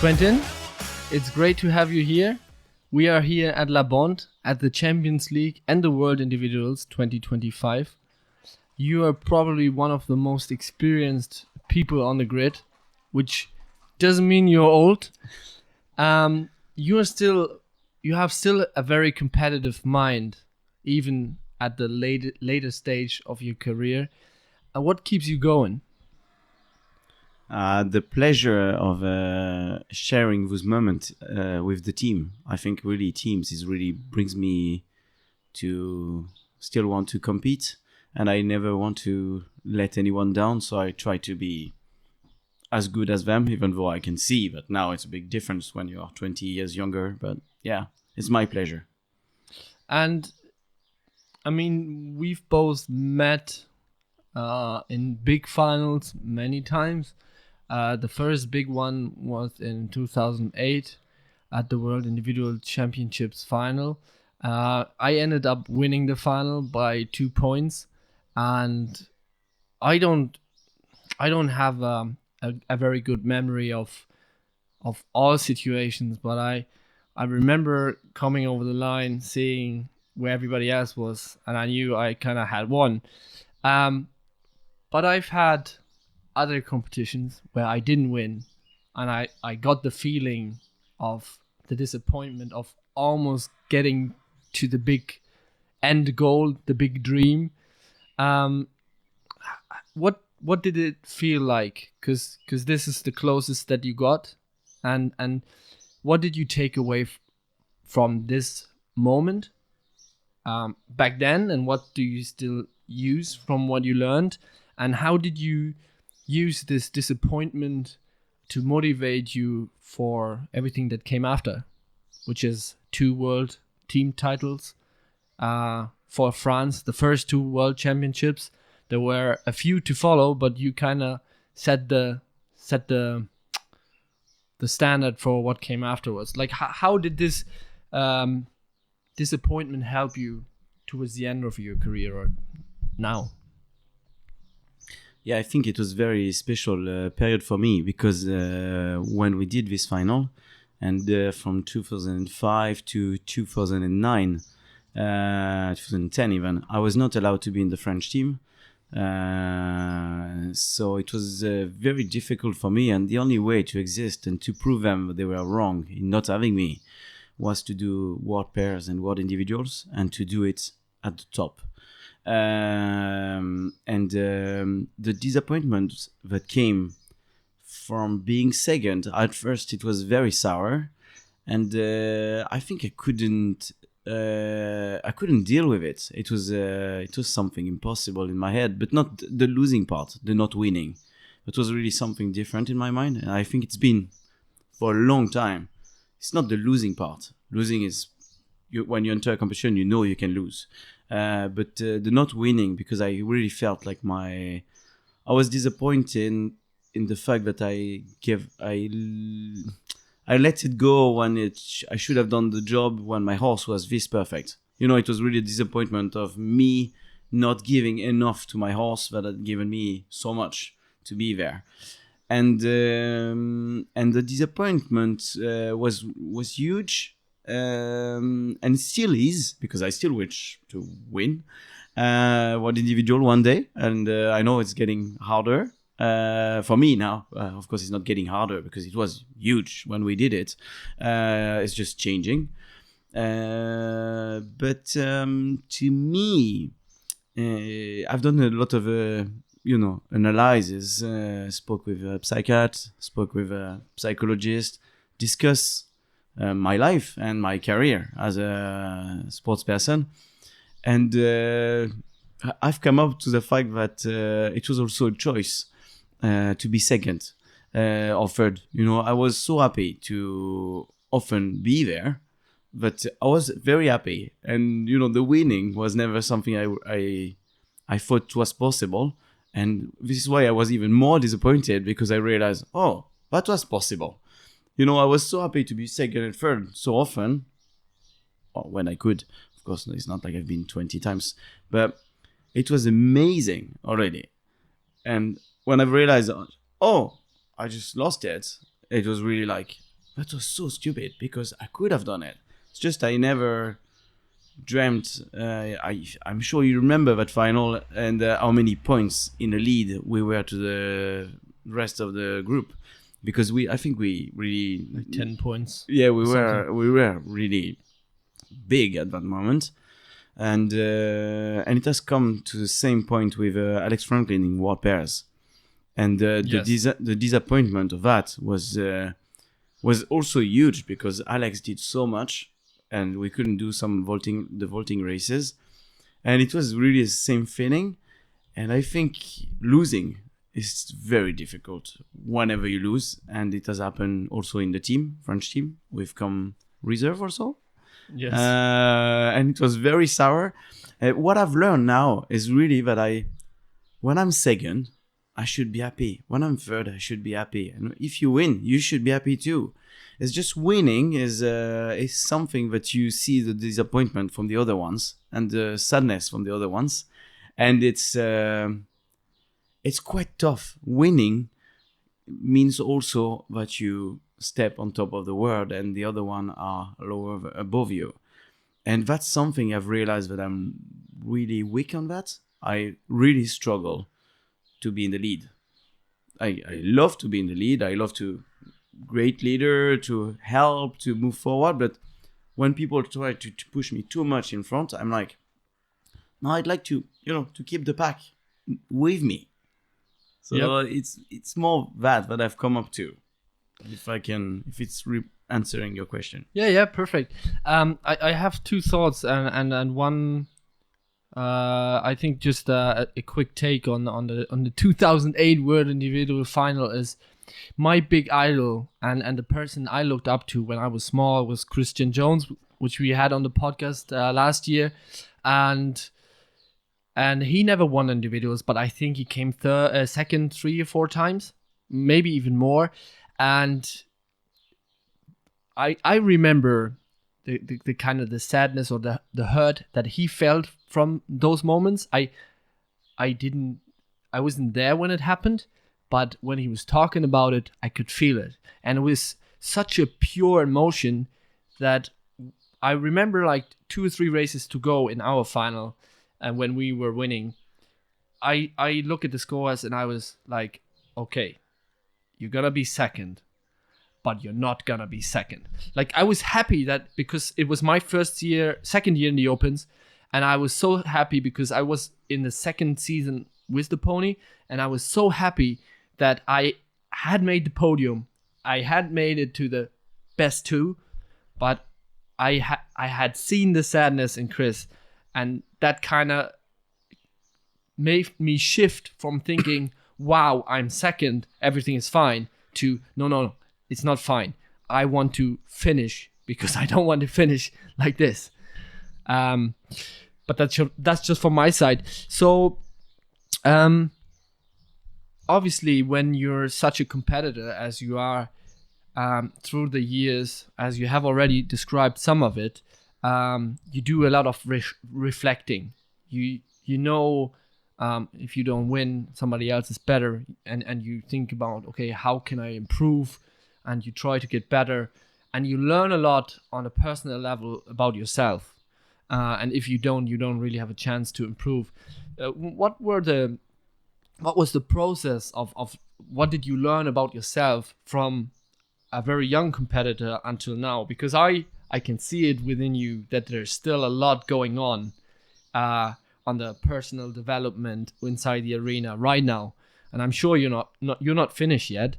Quentin, it's great to have you here. We are here at La Bond at the Champions League and the World Individuals 2025. You are probably one of the most experienced people on the grid, which doesn't mean you're old. You have still a very competitive mind, even at the later stage of your career. What keeps you going? The pleasure of sharing this moment with the team. I think really teams is really brings me to still want to compete, and I never want to let anyone down. So I try to be as good as them, even though I can see that now it's a big difference when you are 20 years younger. But yeah, it's my pleasure. And I mean, we've both met in big finals many times. The first big one was in 2008 at the World Individual Championships final. I ended up winning the final by 2 points, and I don't have a very good memory of all situations, but I remember coming over the line, seeing where everybody else was, and I knew I kind of had won. But I've had other competitions where I didn't win, and I got the feeling of the disappointment of almost getting to the big end goal, the big dream. What did it feel like? Because this is the closest that you got, and what did you take away from this moment back then, and what do you still use from what you learned, and how did you use this disappointment to motivate you for everything that came after, which is 2 world team titles for France, the first 2 world championships. There were a few to follow, but you kind of set the standard for what came afterwards. Like, how did this disappointment help you towards the end of your career or now? Yeah, I think it was very special period for me because when we did this final, and from 2005 to 2009, 2010 even, I was not allowed to be in the French team. So it was very difficult for me, and the only way to exist and to prove them that they were wrong in not having me was to do world pairs and world individuals, and to do it at the top. The disappointment that came from being second, at first it was very sour, and I think I couldn't deal with it. It was something impossible in my head, but not the losing part, the not winning. It was really something different in my mind, and I think it's been for a long time. It's not the losing part. Losing is when you enter a competition, you know you can lose. But the not winning, because I really felt like I was disappointed in the fact that I let it go when I should have done the job when my horse was this perfect. You know, it was really a disappointment of me not giving enough to my horse that had given me so much to be there. And the disappointment was huge. And still is, because I still wish to win one individual one day, and I know it's getting harder for me now. Of course, it's not getting harder because it was huge when we did it. It's just changing. But to me, I've done a lot of analysis. Spoke with a psychiatrist, spoke with a psychologist, discuss my life and my career as a sports person, and I've come up to the fact that it was also a choice to be second or third. You know, I was so happy to often be there, but I was very happy, and you know, the winning was never something I thought was possible, and this is why I was even more disappointed, because I realized, oh, that was possible. You know, I was so happy to be second and third so often, or when I could. Of course, it's not like I've been 20 times, but it was amazing already. And when I realized, oh, I just lost it, it was really like, That was so stupid because I could have done it. It's just I never dreamt. I'm sure you remember that final and how many points in the lead we were to the rest of the group, because I think we really Like 10 points. yeah something. we were really big at that moment, and it has come to the same point with Alex Franklin in World Pairs, and Yes. the disappointment of that was also huge because Alex did so much and we couldn't do the vaulting races, and it was really the same feeling. And I think losing is very difficult whenever you lose, and it has happened also in the French team. We've come reserve or so, Yes. and it was very sour. What I've learned now is really that when I'm second, I should be happy. When I'm third, I should be happy. And if you win, you should be happy too. It's just winning is something that you see the disappointment from the other ones and the sadness from the other ones, and it's quite tough. Winning means also that you step on top of the world and the other one are lower above you, and that's something I've realized that I'm really weak on. That I really struggle to be in the lead. I love to be in the lead. I love to great leader, to help, to move forward. But when people try to push me too much in front, I'm like, no, I'd like to, to keep the pack with me. So Yep. it's more that I've come up to. If it's answering your question. Yeah, perfect. I have two thoughts and one. I think just a quick take on the 2008 World Individual Final is my big idol and the person I looked up to when I was small was Christian Jones, which we had on the podcast last year, and he never won individuals, but I think he came second 3 or 4 times, maybe even more, and I remember the kind of the sadness or the hurt that he felt from those moments. I wasn't there when it happened, but when he was talking about it, I could feel it, and it was such a pure emotion that I remember like 2 or 3 races to go in our final, and when we were winning, I look at the scores and I was like, okay, you're gonna be second, but you're not gonna be second. Like, I was happy that because it was my second year in the Opens, and I was so happy because I was in the second season with the pony, and I was so happy that I had made the podium. I had made it to the best 2, but I had seen the sadness in Chris, and that kind of made me shift from thinking, wow, I'm second, everything is fine, to no, it's not fine. I want to finish because I don't want to finish like this. But that's just from my side. So, obviously, when you're such a competitor as you are, through the years, as you have already described some of it, you do a lot of reflecting. You know, if you don't win, somebody else is better, and you think about, okay, how can I improve? And you try to get better, and you learn a lot on a personal level about yourself. And if you don't really have a chance to improve. What was the process of what did you learn about yourself from a very young competitor until now? Because I can see it within you that there's still a lot going on the personal development inside the arena right now, and I'm sure you're not finished yet.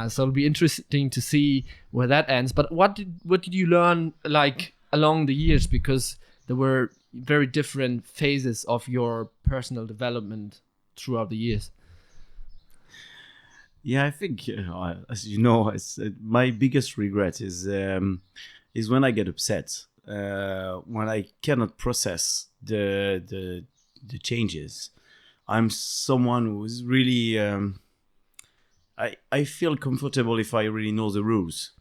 So it'll be interesting to see where that ends. But what did you learn like along the years? Because there were very different phases of your personal development throughout the years. Yeah, I think as you know, my biggest regret is when I get upset, when I cannot process the changes. I'm someone who's really I feel comfortable if I really know the rules,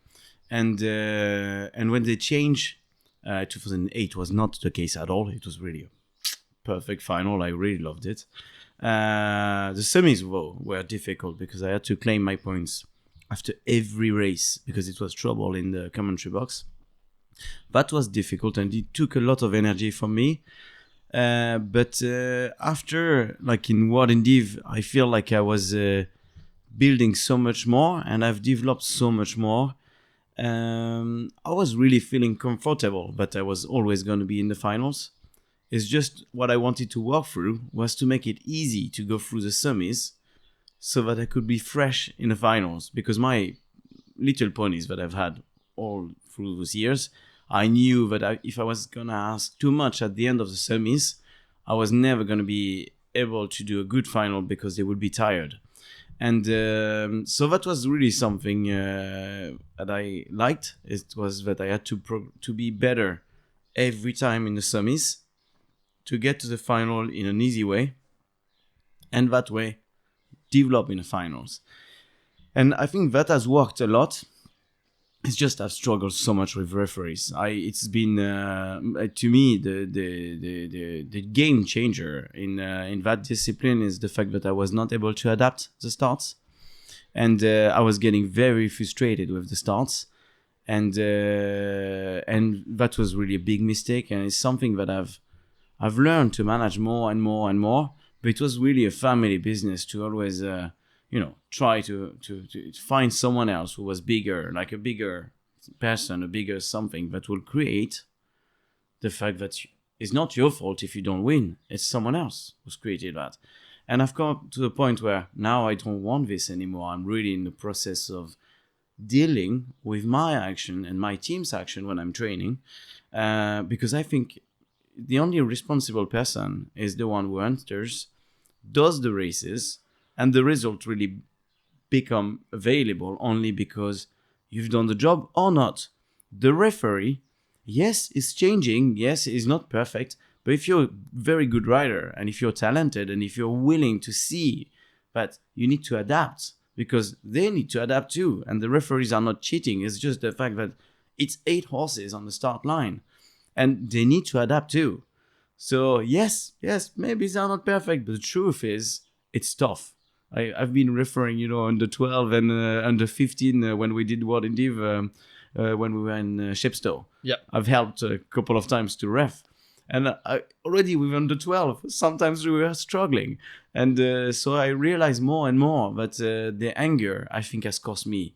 and when they change, 2008 was not the case at all. It was really a perfect final. I really loved it. The semis were difficult because I had to claim my points after every race because it was trouble in the commentary box. That was difficult and it took a lot of energy from me. But after, like in World and Div, I feel like I was building so much more and I've developed so much more. I was really feeling comfortable, but I was always going to be in the finals. It's just what I wanted to work through was to make it easy to go through the semis so that I could be fresh in the finals. Because my little ponies that I've had all through those years, I knew that if I was going to ask too much at the end of the semis, I was never going to be able to do a good final because they would be tired. And so that was really something that I liked. It was that I had to be better every time in the semis to get to the final in an easy way. And that way, develop in the finals. And I think that has worked a lot. It's just I've struggled so much with referees. It's been to me the game changer in that discipline is the fact that I was not able to adapt the starts, and I was getting very frustrated with the starts, and that was really a big mistake, and it's something that I've learned to manage more and more and more. But it was really a family business to always try to find someone else who was bigger, like a bigger person, a bigger something that will create the fact that it's not your fault if you don't win. It's someone else who's created that. And I've come to the point where now I don't want this anymore. I'm really in the process of dealing with my action and my team's action when I'm training, because I think the only responsible person is the one who enters, does the races, and the result really become available only because you've done the job or not. The referee, yes, is changing. Yes, is not perfect. But if you're a very good rider and if you're talented and if you're willing to see that you need to adapt because they need to adapt too. And the referees are not cheating. It's just the fact that it's 8 horses on the start line and they need to adapt too. So yes, maybe they're not perfect. But the truth is it's tough. I've been referring, under 12 and under 15 when we did World in Div when we were in Shepstow. Yeah. I've helped a couple of times to ref. And already with under 12, sometimes we were struggling. And so I realized more and more that the anger, I think, has cost me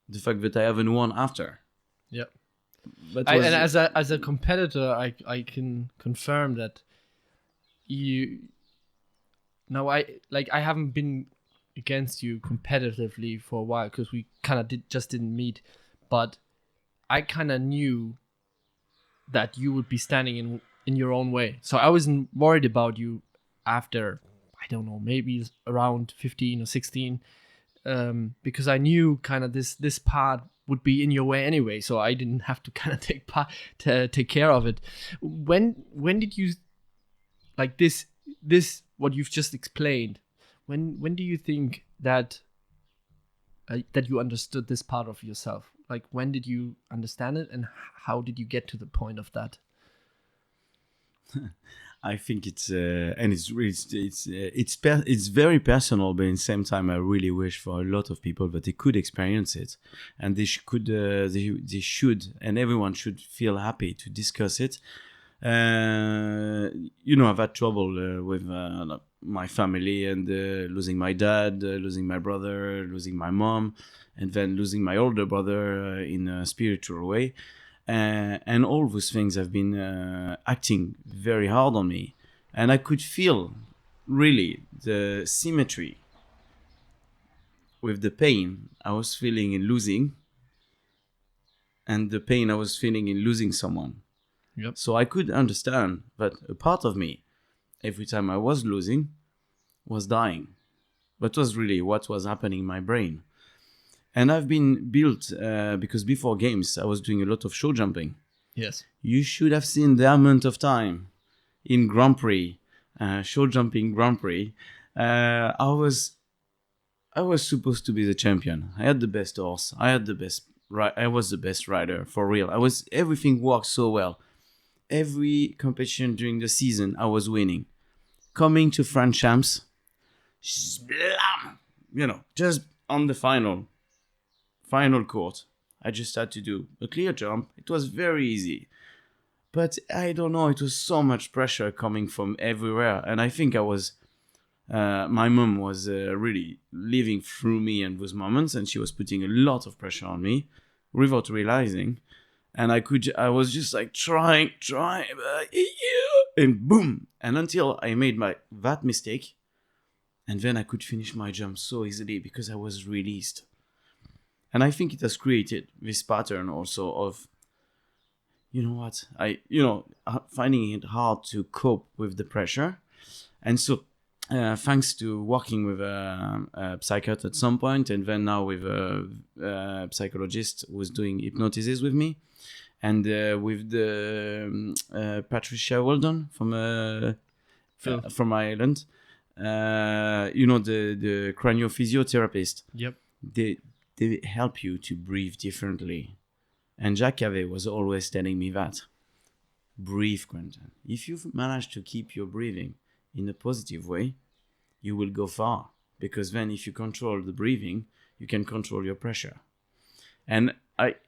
the fact that I haven't won after. Yeah. And as a competitor, I can confirm that I haven't been against you competitively for a while because we kind of didn't meet, but I kind of knew that you would be standing in your own way, so I wasn't worried about you after, I don't know, maybe around 15 or 16, because I knew kind of this part would be in your way anyway, so I didn't have to kind of take care of it. When did you, like this what you've just explained, when do you think that that you understood this part of yourself? Like, when did you understand it, and how did you get to the point of that? I think it's very personal, but at the same time, I really wish for a lot of people that they could experience it, and they should, and everyone should feel happy to discuss it. I've had trouble with my family and losing my dad, losing my brother, losing my mom, and then losing my older brother in a spiritual way. And all those things have been acting very hard on me. And I could feel really the symmetry with the pain I was feeling in losing and the pain I was feeling in losing someone. Yep. So I could understand that a part of me, every time I was losing, was dying. That was really what was happening in my brain. And I've been built, because before games, I was doing a lot of show jumping. Yes. You should have seen the amount of time in Grand Prix, show jumping Grand Prix. I was supposed to be the champion. I had the best horse. I was the best rider, for real. Everything worked so well. Every competition during the season, I was winning. Coming to French Champs, just on the final, final court. I just had to do a clear jump. It was very easy. But I don't know, it was so much pressure coming from everywhere. And I think my mom was really living through me in those moments, and she was putting a lot of pressure on me without realizing. And I was just like trying, and boom. And until I made that mistake, and then I could finish my jump so easily because I was released. And I think it has created this pattern also of, finding it hard to cope with the pressure. And so, thanks to working with a psychiatrist at some point, and then now with a psychologist who was doing hypnosis with me, and with the Patricia Weldon from Ireland, the craniophysiotherapist. Yep. They help you to breathe differently. And Jacques Cave was always telling me that. Breathe, Quentin. If you've managed to keep your breathing in a positive way, you will go far. Because then if you control the breathing, you can control your pressure. And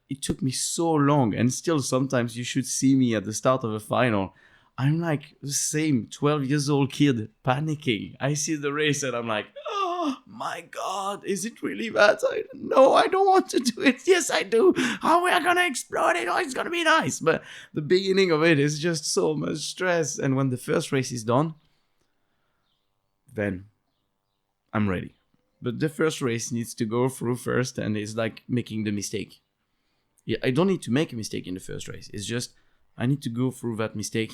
it took me so long, and still sometimes you should see me at the start of a final. I'm like the same 12 years old kid panicking. I see the race and I'm like, oh my God, is it really that? No, I don't want to do it. Yes, I do. Oh, we are going to explode it. Oh, it's going to be nice. But the beginning of it is just so much stress. And when the first race is done, then I'm ready. But the first race needs to go through first, and it's like making the mistake. Yeah, I don't need to make a mistake in the first race. It's just I need to go through that mistake,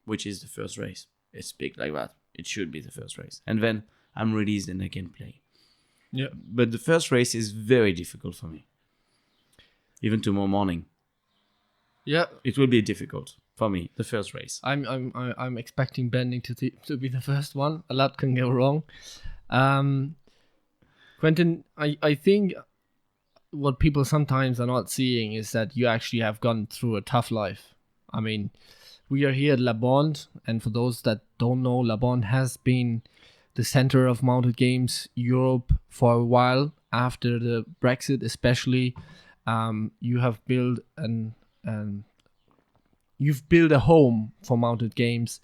which is the first race. It's big like that. It should be the first race. And then I'm released and I can play. Yeah. But the first race is very difficult for me. Even tomorrow morning. Yeah. It will be difficult for me, the first race. I'm expecting Bending to be the first one. A lot can go wrong. Quentin, I think what people sometimes are not seeing is that you actually have gone through a tough life. I mean, we are here at La Bande, and for those that don't know, La Bande has been the center of mounted games Europe for a while. After the Brexit, especially, you have built you've built a home for mounted games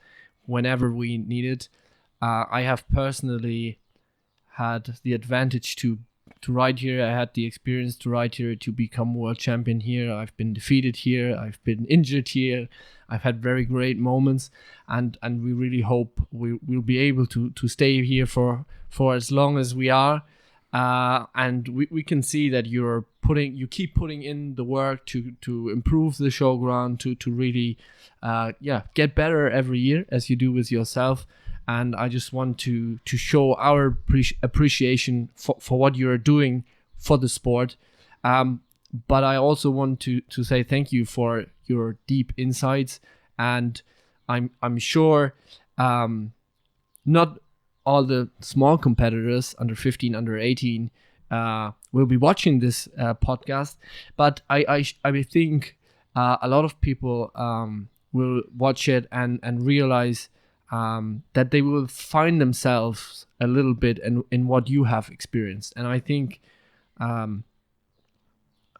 whenever we need it. I have personally had the advantage to ride here. I had the experience to ride here, to become world champion here. I've been defeated here. I've been injured here. I've had very great moments, and we really hope we'll be able to stay here for as long as we are. And we can see that you keep putting in the work to improve the showground, to really get better every year, as you do with yourself. And I just want to show our appreciation for what you're doing for the sport. But I also want to say thank you for your deep insights. And I'm sure not all the small competitors, under 15, under 18, will be watching this podcast. But I think a lot of people will watch it and realize that they will find themselves a little bit in what you have experienced. And I think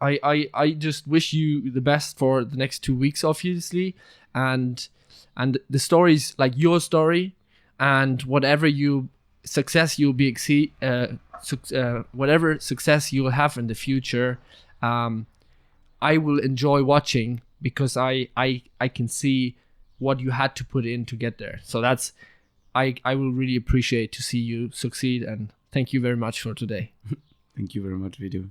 I just wish you the best for the next 2 weeks, obviously, and the stories like your story, and whatever success you'll be whatever success you'll have in the future, I will enjoy watching, because I can see what you had to put in to get there. So I will really appreciate to see you succeed, and thank you very much for today. Thank you very much, Vidu.